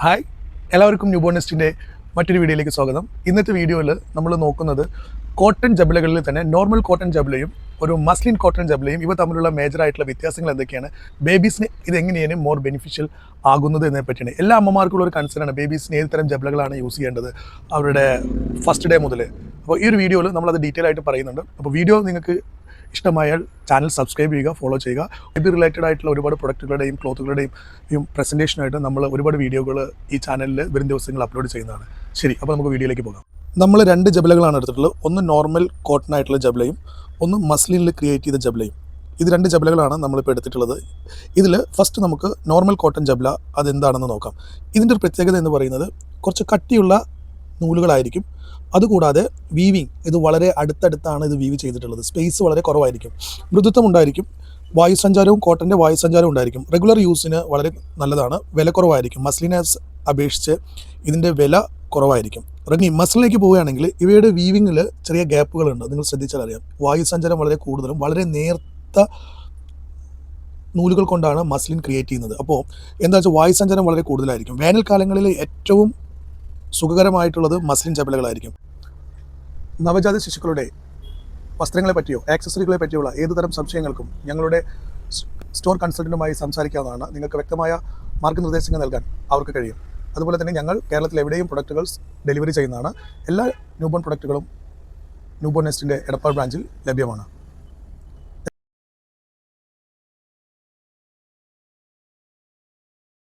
Hi, എല്ലാവർക്കും newborn നെസ്റ്റിൻ്റെ മറ്റൊരു വീഡിയോയിലേക്ക് സ്വാഗതം. ഇന്നത്തെ വീഡിയോയിൽ നമ്മൾ നോക്കുന്നത് കോട്ടൺ ജബലകളിൽ തന്നെ നോർമൽ കോട്ടൺ ജബലയും ഒരു മസ്ലിൻ കോട്ടൺ ജബലയും ഇവ തമ്മിലുള്ള മേജറായിട്ടുള്ള വ്യത്യാസങ്ങൾ എന്തൊക്കെയാണ്, ബേബീസിന് ഇതെങ്ങനെയാണ് മോർ ബെനിഫിഷ്യൽ ആകുന്നത് എന്നതിനെ പറ്റിയാണ്. എല്ലാ അമ്മമാർക്കുള്ള ഒരു കൺസേൺ ആണ് ബേബീസിന് ഏത് തരം ജബലകളാണ് യൂസ് ചെയ്യേണ്ടത് അവരുടെ ഫസ്റ്റ് ഡേ മുതൽ. അപ്പോൾ ഈ ഒരു വീഡിയോയിൽ നമ്മളത് ഡീറ്റെയിൽ ആയിട്ട് പറയുന്നുണ്ട്. അപ്പോൾ വീഡിയോ നിങ്ങൾക്ക് ഇഷ്ടമായാൽ ചാനൽ സബ്സ്ക്രൈബ് ചെയ്യുക, ഫോളോ ചെയ്യുക. ഇത് റിലേറ്റഡ് ആയിട്ടുള്ള ഒരുപാട് പ്രൊഡക്റ്റുകളുടെയും ക്ലോത്തുകളുടെയും പ്രസൻറ്റേഷനായിട്ട് നമ്മൾ ഒരുപാട് വീഡിയോകൾ ഈ ചാനലിൽ വരും ദിവസങ്ങൾ അപ്ലോഡ് ചെയ്യുന്നതാണ്. ശരി, അപ്പോൾ നമുക്ക് വീഡിയോയിലേക്ക് പോകാം. നമ്മൾ രണ്ട് ജബലകളാണ് എടുത്തിട്ടുള്ളത്. ഒന്ന് നോർമൽ കോട്ടൺ ആയിട്ടുള്ള ജബലയും ഒന്ന് മസ്ലിനിൽ ക്രിയേറ്റ് ചെയ്ത ജബലയും. ഇത് രണ്ട് ജബലകളാണ് നമ്മളിപ്പോൾ എടുത്തിട്ടുള്ളത്. ഇതിൽ ഫസ്റ്റ് നമുക്ക് നോർമൽ കോട്ടൺ ജബല അതെന്താണെന്ന് നോക്കാം. ഇതിൻ്റെ ഒരു പ്രത്യേകത എന്ന് പറയുന്നത് കുറച്ച് കട്ടിയുള്ള നൂലുകളായിരിക്കും. അതുകൂടാതെ വീവിങ് ഇത് വളരെ അടുത്തടുത്താണ് ഇത് വീവ് ചെയ്തിട്ടുള്ളത്. സ്പേസ് വളരെ കുറവായിരിക്കും, മൃദുത്വം ഉണ്ടായിരിക്കും, വായുസഞ്ചാരവും കോട്ടൻ്റെ വായുസഞ്ചാരവും ഉണ്ടായിരിക്കും. റെഗുലർ യൂസിന് വളരെ നല്ലതാണ്, വില കുറവായിരിക്കും. മസ്ലിനെ അപേക്ഷിച്ച് ഇതിൻ്റെ വില കുറവായിരിക്കും. മസ്ലിലേക്ക് പോവുകയാണെങ്കിൽ ഇവയുടെ വീവിങ്ങിൽ ചെറിയ ഗ്യാപ്പുകളുണ്ട്, നിങ്ങൾ ശ്രദ്ധിച്ചാൽ അറിയാം. വായുസഞ്ചാരം വളരെ കൂടുതലും വളരെ നേർത്ത നൂലുകൾ കൊണ്ടാണ് മസ്ലിൻ ക്രിയേറ്റ് ചെയ്യുന്നത്. അപ്പോൾ എന്താ വെച്ചാൽ വായുസഞ്ചാരം വളരെ കൂടുതലായിരിക്കും. വേനൽക്കാലങ്ങളിൽ ഏറ്റവും സുഖകരമായിട്ടുള്ളത് മസ്ലിൻ ജബലകളായിരിക്കും. നവജാത ശിശുക്കളുടെ വസ്ത്രങ്ങളെ പറ്റിയോ ആക്സസറികളെ പറ്റിയുള്ള ഏതുതരം സംശയങ്ങൾക്കും ഞങ്ങളുടെ സ്റ്റോർ കൺസൾട്ടൻറ്റുമായി സംസാരിക്കാവുന്നതാണ്. നിങ്ങൾക്ക് വ്യക്തമായ മാർഗ്ഗനിർദ്ദേശങ്ങൾ നൽകാൻ അവർക്ക് കഴിയും. അതുപോലെ തന്നെ ഞങ്ങൾ കേരളത്തിൽ എവിടെയും പ്രൊഡക്റ്റുകൾ ഡെലിവറി ചെയ്യുന്നതാണ്. എല്ലാ ന്യൂബോൺ പ്രൊഡക്റ്റുകളും ന്യൂബോൺ നെസ്റ്റിൻ്റെ എടപ്പാൾ ബ്രാഞ്ചിൽ ലഭ്യമാണ്.